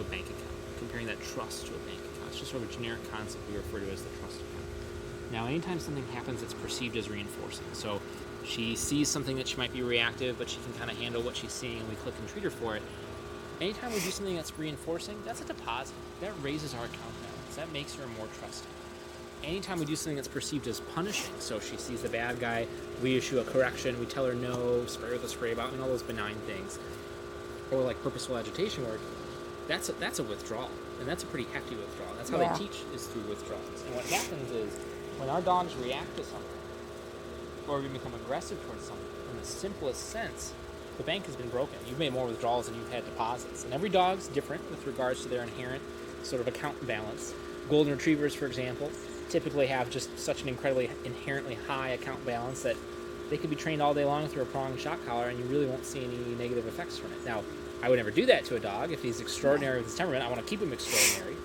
a bank account, comparing that trust to a bank account. It's just sort of a generic concept we refer to as the trust account. Now, anytime something happens, it's perceived as reinforcing. So she sees something that she might be reactive, but she can kind of handle what she's seeing, and we click and treat her for it. Anytime we do something that's reinforcing, that's a deposit. That raises our account balance. That makes her more trusting. Anytime we do something that's perceived as punishing, so she sees the bad guy, we issue a correction, we tell her no, spray with a spray bottle, and all those benign things, or like purposeful agitation work, that's a withdrawal, and that's a pretty hefty withdrawal. That's how they teach, is through withdrawals. And what happens is, when our dogs react to something, or we become aggressive towards something, in the simplest sense, the bank has been broken. You've made more withdrawals than you've had deposits. And every dog's different with regards to their inherent sort of account balance. Golden Retrievers, for example, typically have just such an incredibly inherently high account balance that they could be trained all day long through a prong shock collar and you really won't see any negative effects from it. Now, I would never do that to a dog. If he's extraordinary with his temperament, I want to keep him extraordinary.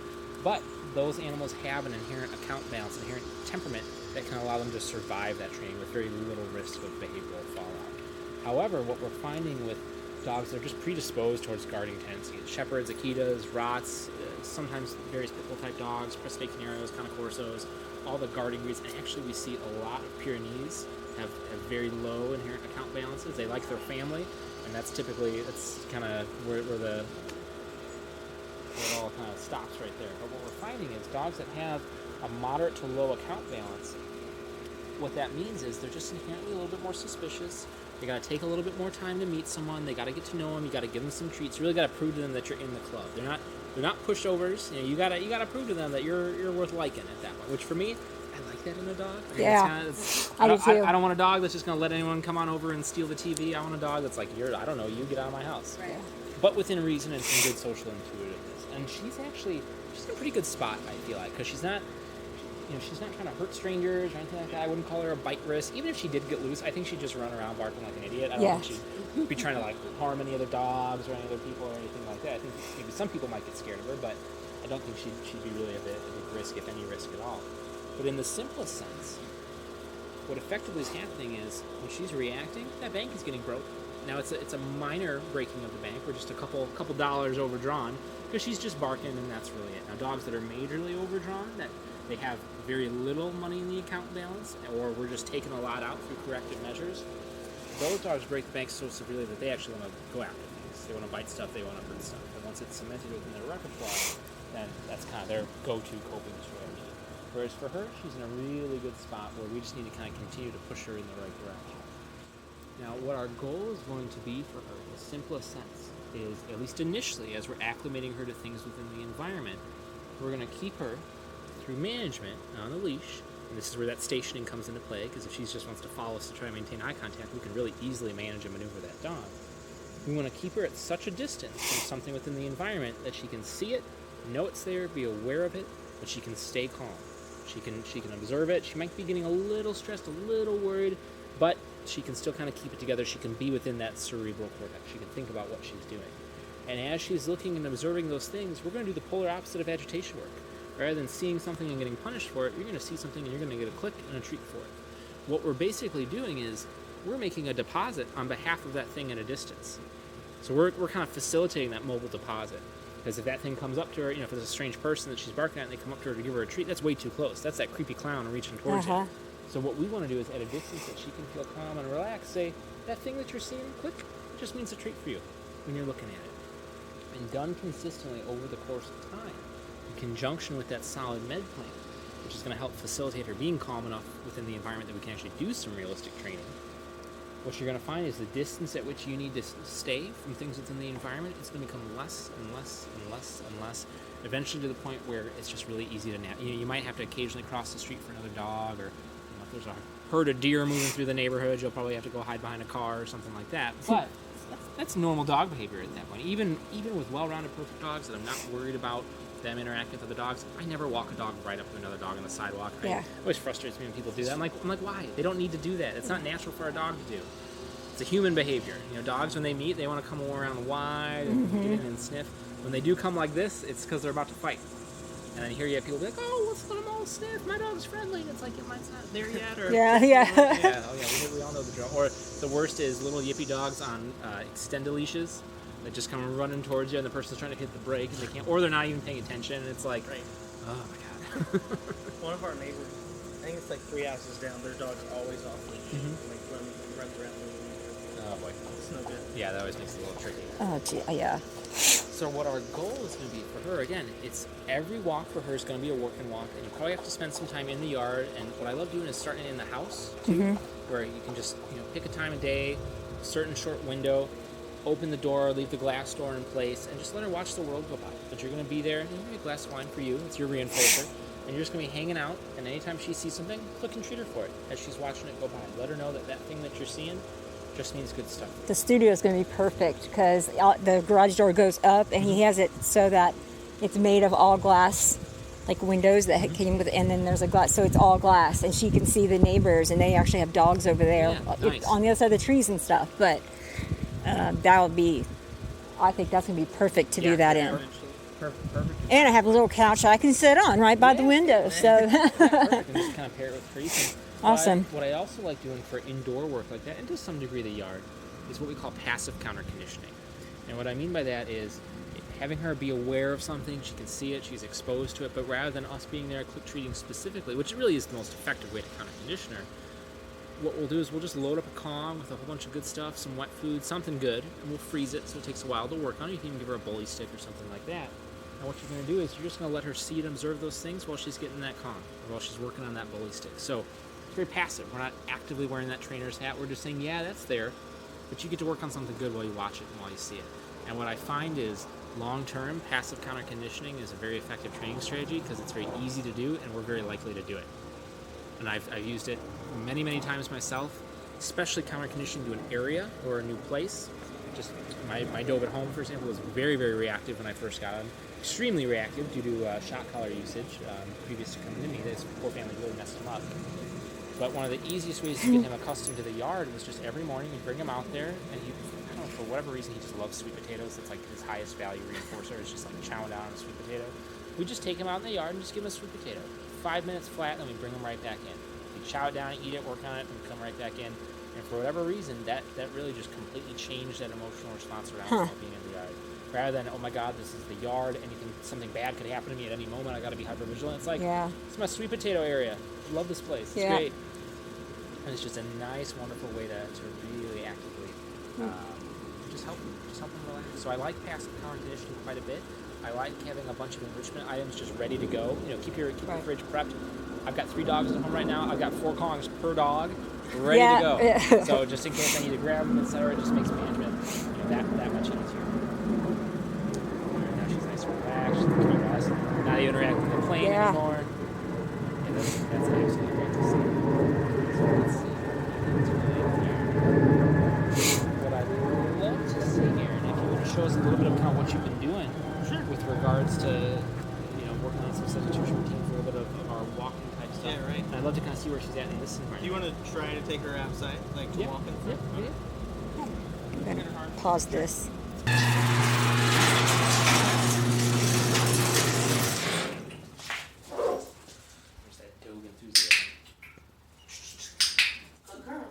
But those animals have an inherent account balance, inherent temperament that can allow them to survive that training with very little risk of behavioral fallout. However, what we're finding with dogs that are just predisposed towards guarding tendencies, Shepherds, Akitas, Rots, sometimes various pit bull type dogs, Presidae Canaros, Canacorsos, all the guarding breeds, and actually we see a lot of Pyrenees have very low inherent account balances. They like their family, and that's kind of where it all kind of stops right there. But what we're finding is dogs that have a moderate to low account balance, what that means is they're just inherently a little bit more suspicious. They got to take a little bit more time to meet someone. They got to get to know them. You got to give them some treats. You really got to prove to them that you're in the club. They're not pushovers. You got to prove to them that you're worth liking at that point. Which for me, I like that in a dog. I do too. I don't want a dog that's just going to let anyone come on over and steal the TV. I want a dog that's like, I don't know, you get out of my house. Right. But within reason and some good social intuitiveness. And she's in a pretty good spot, I feel like, because she's not trying to hurt strangers or anything like that. I wouldn't call her a bite risk. Even if she did get loose, I think she'd just run around barking like an idiot. I don't think she'd be trying to like harm any other dogs or any other people or anything like that. I think maybe some people might get scared of her, but I don't think she'd be really a big risk, if any risk at all. But in the simplest sense, what effectively is happening is when she's reacting, that bank is getting broken. Now it's a minor breaking of the bank. We're just a couple dollars overdrawn because she's just barking, and that's really it. Now dogs that are majorly overdrawn, that they have very little money in the account balance, or we're just taking a lot out through corrective measures, those dogs break the bank so severely that they actually want to go after things. They want to bite stuff, they want to hurt stuff. And once it's cemented within their repertoire, then that's kind of their go-to coping strategy. Whereas for her, she's in a really good spot where we just need to kind of continue to push her in the right direction. Now, what our goal is going to be for her, in the simplest sense, is, at least initially, as we're acclimating her to things within the environment, we're going to keep her through management on the leash, and this is where that stationing comes into play, because if she just wants to follow us to try to maintain eye contact, we can really easily manage and maneuver that dog. We want to keep her at such a distance from something within the environment that she can see it, know it's there, be aware of it, but she can stay calm. She can observe it. She might be getting a little stressed, a little worried, but she can still kind of keep it together. She can be within that cerebral cortex. She can think about what she's doing. And as she's looking and observing those things, we're going to do the polar opposite of agitation work. Rather than seeing something and getting punished for it, you're going to see something and you're going to get a click and a treat for it. What we're basically doing is we're making a deposit on behalf of that thing at a distance. So we're kind of facilitating that mobile deposit. Because if that thing comes up to her, if there's a strange person that she's barking at and they come up to her to give her a treat, that's way too close. That's that creepy clown reaching towards you. So what we want to do is at a distance that she can feel calm and relaxed, say, that thing that you're seeing, click, it just means a treat for you when you're looking at it. And done consistently over the course of time, in conjunction with that solid med plan, which is going to help facilitate her being calm enough within the environment that we can actually do some realistic training. What you're going to find is the distance at which you need to stay from things within the environment is going to become less and less and less and less, eventually to the point where it's just really easy to navigate. You might have to occasionally cross the street for another dog, or if there's a herd of deer moving through the neighborhood, you'll probably have to go hide behind a car or something like that. But that's normal dog behavior at that point. Even with well-rounded perfect dogs that I'm not worried about them interacting with other dogs, I never walk a dog right up to another dog on the sidewalk. It always frustrates me when people do that. I'm like, why? They don't need to do that. It's not natural for a dog to do. It's a human behavior. Dogs, when they meet, they want to come around wide and get in and sniff. When they do come like this, it's because they're about to fight. And then here you have people be like, oh, let's let them all sniff. My dog's friendly. And it's like, mine's not there yet. Or, we all know the drill. Or the worst is little yippy dogs on extended leashes. that just come running towards you, and the person's trying to hit the brake and they can't, or they're not even paying attention, and it's like, oh my god. One of our neighbors, I think it's like 3 houses down, their dog's always off leash. Like runs around. Oh boy. It's no good. Yeah, that always makes it a little tricky. Oh, gee, yeah. So what our goal is going to be for her, again, it's every walk for her is going to be a working walk, and you probably have to spend some time in the yard. And what I love doing is starting in the house too, where you can just pick a time of day, a certain short window, open the door, leave the glass door in place, and just let her watch the world go by. But you're going to be there, and maybe a glass of wine for you. It's your reinforcer, and you're just going to be hanging out. And anytime she sees something, click and treat her for it as she's watching it go by. Let her know that that thing that you're seeing just means good stuff. The studio is going to be perfect because the garage door goes up, and he has it so that it's made of all glass, like windows that came with, and then there's a glass, so it's all glass, and she can see the neighbors, and they actually have dogs over there nice. on the other side of the trees and stuff. But that would be, I think that's going to be perfect to do that in. Perfect. And I have a little couch I can sit on right by the window. So Perfect. And just kind of pair it with trees. Awesome. What I also like doing for indoor work like that, and to some degree the yard, is what we call passive counter conditioning. And what I mean by that is having her be aware of something, she can see it, she's exposed to it, but rather than us being there click treating specifically, which really is the most effective way to counter condition her, what we'll do is we'll just load up a Kong with a whole bunch of good stuff, some wet food, something good, and we'll freeze it so it takes a while to work on it. You can even give her a bully stick or something like that. And what you're going to do is you're just going to let her see and observe those things while she's getting that Kong, or while she's working on that bully stick. So it's very passive. We're not actively wearing that trainer's hat. We're just saying, yeah, that's there, but you get to work on something good while you watch it and while you see it. And what I find is long-term, passive counter conditioning is a very effective training strategy because it's very easy to do and we're very likely to do it. And I've used it many, many times myself, especially counter conditioning to an area or a new place. Just my dove at home, for example, was very, very reactive when I first got him. Extremely reactive due to shock collar usage previous to coming to me. This poor family really messed him up. But one of the easiest ways to get him accustomed to the yard was just every morning you bring him out there, and he, I don't know, for whatever reason, he just loves sweet potatoes. It's like his highest value reinforcer. It's just like chowing down on a sweet potato. We just take him out in the yard and just give him a sweet potato. 5 minutes flat, and then we bring him right back in. We chow it down, eat it, work on it, and come right back in. And for whatever reason, that really just completely changed that emotional response around being in the yard. Rather than, oh my God, this is the yard, something bad could happen to me at any moment, I gotta be hyper vigilant. It's like, it's my sweet potato area. I love this place. It's great. And it's just a nice, wonderful way to really actively just help them relax. So I like passive counter conditioning quite a bit. I like having a bunch of enrichment items just ready to go. Keep your fridge prepped. I've got 3 dogs at home right now. I've got 4 Kongs per dog ready to go. Yeah. So just in case I need to grab them, etc., it just makes management that much easier. Now she's nice and relaxed. She's looking at us, not even reacting to the plane anymore. And that's absolutely great to see. So let's see. What I'd love to see here, and if you would show us a little bit of kind of what you've been doing with regards to working on some substitution routines, a little bit of our walking type stuff. Yeah, right. And I'd love to kind of see where she's at in this environment. Do you want to try to take her outside, like to walk in front? I'm going to pause this. There's that dog enthusiasm. Good girl.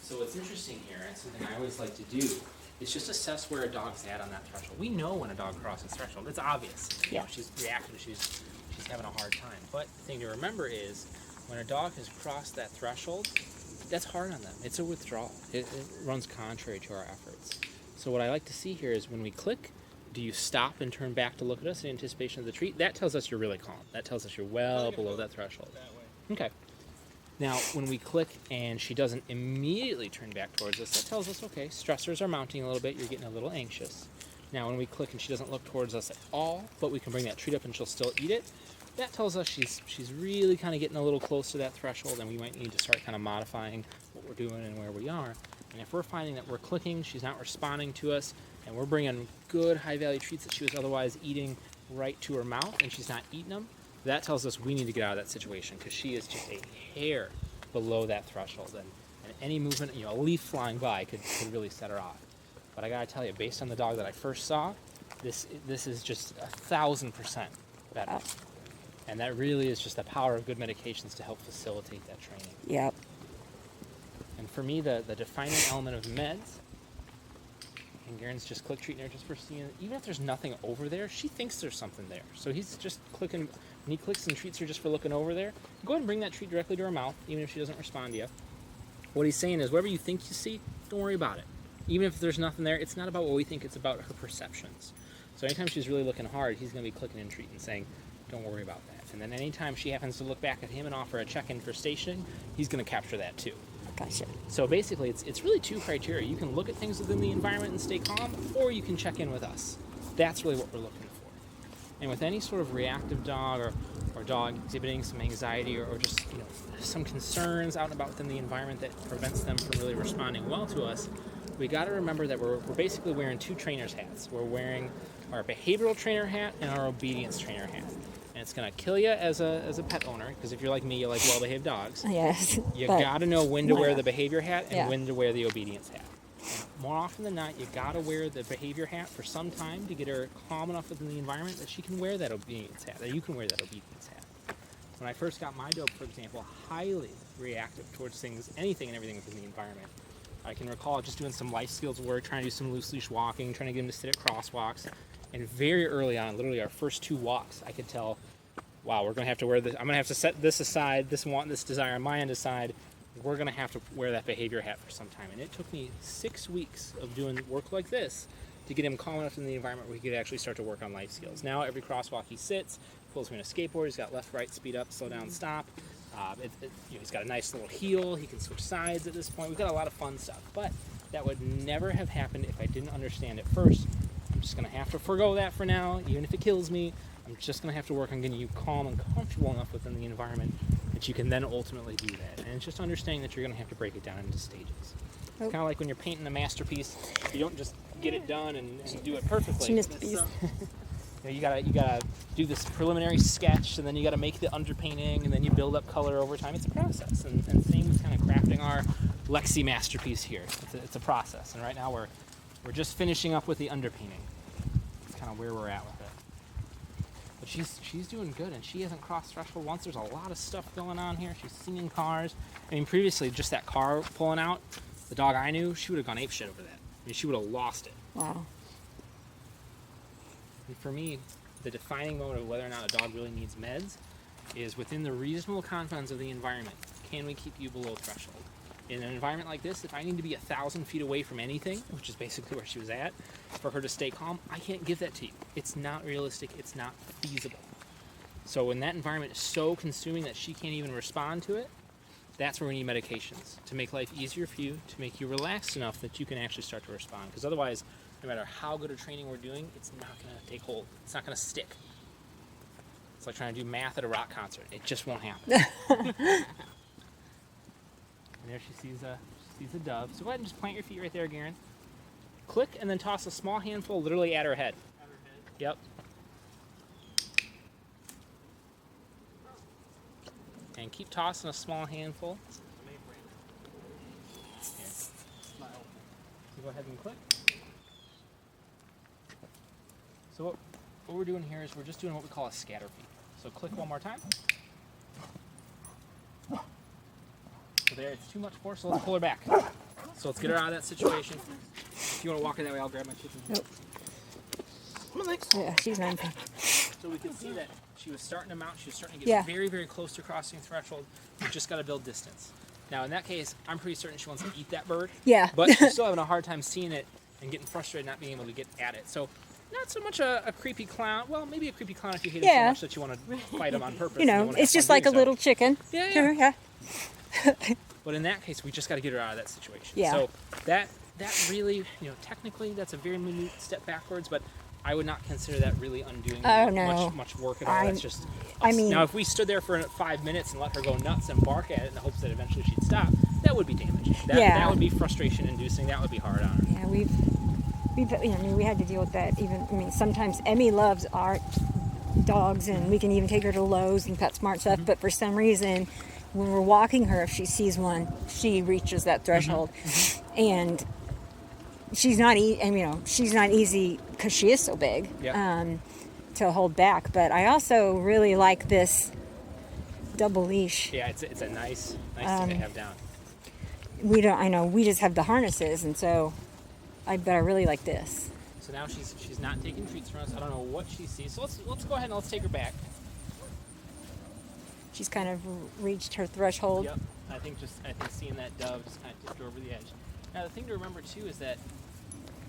So what's interesting here, and something I always like to do, is just assess where a dog's at on that threshold. We know when a dog crosses threshold. It's obvious. She's reactive. She's having a hard time. But the thing to remember is when a dog has crossed that threshold, that's hard on them. It's a withdrawal. It runs contrary to our efforts. So what I like to see here is when we click, do you stop and turn back to look at us in anticipation of the treat? That tells us you're really calm. That tells us you're well below that threshold. Okay. Now, when we click and she doesn't immediately turn back towards us, that tells us, okay, stressors are mounting a little bit, you're getting a little anxious. Now, when we click and she doesn't look towards us at all, but we can bring that treat up and she'll still eat it, that tells us she's really kind of getting a little close to that threshold, and we might need to start kind of modifying what we're doing and where we are. And if we're finding that we're clicking, she's not responding to us, and we're bringing good high-value treats that she was otherwise eating right to her mouth, and she's not eating them, that tells us we need to get out of that situation because she is just a hair below that threshold. And any movement, a leaf flying by could really set her off. But I gotta tell you, based on the dog that I first saw, this is just 1,000% better. Wow. And that really is just the power of good medications to help facilitate that training. Yep. And for me, the defining element of meds And Garen's just click treating her just for seeing. Even if there's nothing over there, she thinks there's something there. So he's just clicking. When he clicks and treats her just for looking over there, go ahead and bring that treat directly to her mouth, even if she doesn't respond to you. What he's saying is, whatever you think you see, don't worry about it. Even if there's nothing there, it's not about what we think, it's about her perceptions. So anytime she's really looking hard, he's going to be clicking and treating, saying, don't worry about that. And then anytime she happens to look back at him and offer a check-in for stationing, he's going to capture that too. Gotcha. So basically, it's really two criteria. You can look at things within the environment and stay calm, or you can check in with us. That's really what we're looking for. And with any sort of reactive dog or dog exhibiting some anxiety or just some concerns out and about within the environment that prevents them from really responding well to us, we got to remember that we're basically wearing two trainers' hats. We're wearing our behavioral trainer hat and our obedience trainer hat. And it's going to kill you as a pet owner, because if you're like me, you like well-behaved dogs. Yes. You got to know when to wear the behavior hat and Yeah. when to wear the obedience hat. More often than not, you got to wear the behavior hat for some time to get her calm enough within the environment that she can wear that obedience hat, that you can wear that obedience hat. When I first got my dog, for example, highly reactive towards things, anything and everything within the environment. I can recall just doing some life skills work, trying to do some loose leash walking, trying to get him to sit at crosswalks. And very early on, literally our first 2 walks, I could tell, wow, we're going to have to wear this. I'm going to have to set this aside, this desire on my end aside. We're going to have to wear that behavior hat for some time. And it took me 6 weeks of doing work like this to get him calm enough in the environment where he could actually start to work on life skills. Now, every crosswalk he sits, pulls me in a skateboard, he's got left, right, speed up, slow down, stop. He's got a nice little heel. He can switch sides at this point. We've got a lot of fun stuff. But that would never have happened if I didn't understand it first. I'm just going to have to forgo that for now, even if it kills me. I'm just going to have to work on getting you calm and comfortable enough within the environment that you can then ultimately do that. And it's just understanding that you're going to have to break it down into stages. It's kind of like when you're painting a masterpiece. You don't just get it done and do it perfectly. You gotta do this preliminary sketch, and then you gotta make the underpainting, and then you build up color over time. It's a process, and same with kind of crafting our Lexi masterpiece here. It's a process, and right now we're just finishing up with the underpainting. It's kind of where we're at with it. But she's doing good, and she hasn't crossed threshold once. There's a lot of stuff going on here. She's seeing cars. I mean, previously, just that car pulling out, the dog I knew, she would have gone apeshit over that. I mean, she would have lost it. Wow. And for me, the defining moment of whether or not a dog really needs meds is within the reasonable confines of the environment. Can we keep you below threshold? In an environment like this, if I need to be 1,000 feet away from anything, which is basically where she was at, for her to stay calm, I can't give that to you. It's not realistic. It's not feasible. So when that environment is so consuming that she can't even respond to it, that's where we need medications to make life easier for you, to make you relaxed enough that you can actually start to respond. Because otherwise, no matter how good a training we're doing, it's not going to take hold. It's not going to stick. It's like trying to do math at a rock concert. It just won't happen. And there she sees a dove. So go ahead and just plant your feet right there, Garen. Click and then toss a small handful literally at her head. At her head. Yep. And keep tossing a small handful. Here. So go ahead and click. So what we're doing here is we're just doing what we call a scatter feed. So click one more time. So there, it's too much force, so let's pull her back. So let's get her out of that situation. If you want to walk her that way, I'll grab my chicken. Nope. Come on, Lex. Yeah, she's 9 pounds. So we can see that she was starting to mount, she was starting to get very, very close to crossing threshold. We just got to build distance. Now in that case, I'm pretty certain she wants to eat that bird. Yeah. But she's still having a hard time seeing it and getting frustrated not being able to get at it. So not so much a creepy clown. Well, maybe a creepy clown if you hate him so much that you want to fight him on purpose. You know, it's just like a little chicken. Yeah. But in that case, we just got to get her out of that situation. Yeah. So that really, technically that's a very minute step backwards, but I would not consider that really undoing much work at all. That's just us. I mean, now if we stood there for 5 minutes and let her go nuts and bark at it in the hopes that eventually she'd stop, that would be damaging. That would be frustration inducing. That would be hard on her. Yeah, we had to deal with that. Sometimes Emmy loves our dogs, and we can even take her to Lowe's and PetSmart stuff. But for some reason, when we're walking her, if she sees one, she reaches that threshold, and she's not. She's not easy because she is so big to hold back. But I also really like this double leash. Yeah, it's a nice thing to have down. We just have the harnesses, and so But I really like this. So now she's not taking treats from us. I don't know what she sees. So let's go ahead and let's take her back. She's kind of reached her threshold. Yep. I think seeing that dove just kind of tipped her over the edge. Now the thing to remember too is that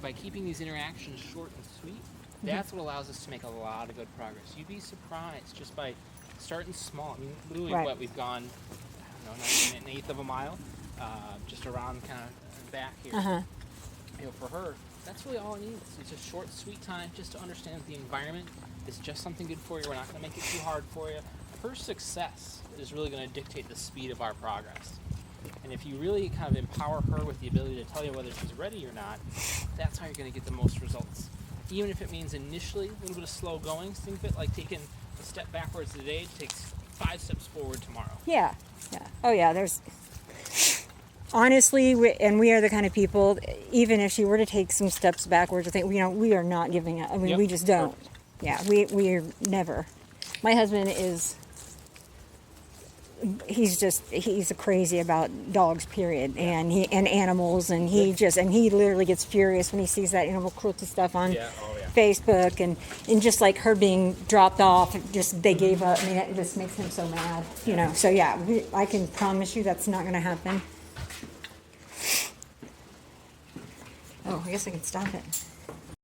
by keeping these interactions short and sweet, that's what allows us to make a lot of good progress. You'd be surprised just by starting small. I mean, literally, Right. what we've gone, I don't know, an eighth of a mile, just around kind of back here. You know, for her, that's really all it needs. It's a short, sweet time just to understand that the environment is just something good for you. We're not going to make it too hard for you. Her success is really going to dictate the speed of our progress. And if you really kind of empower her with the ability to tell you whether she's ready or not, that's how you're going to get the most results. Even if it means initially a little bit of slow going, think of it like taking a step backwards today takes 5 steps forward tomorrow. Yeah. Oh yeah, there's honestly, we are the kind of people, even if she were to take some steps backwards, I think, we are not giving up. I mean, we just don't. Perfect. Yeah, we are never. My husband is, he's crazy about dogs, period, and animals, and he literally gets furious when he sees that animal cruelty stuff on Facebook, and just like her being dropped off, they gave up. I mean, it just makes him so mad, So yeah, I can promise you that's not going to happen. Oh, I guess I can stop it.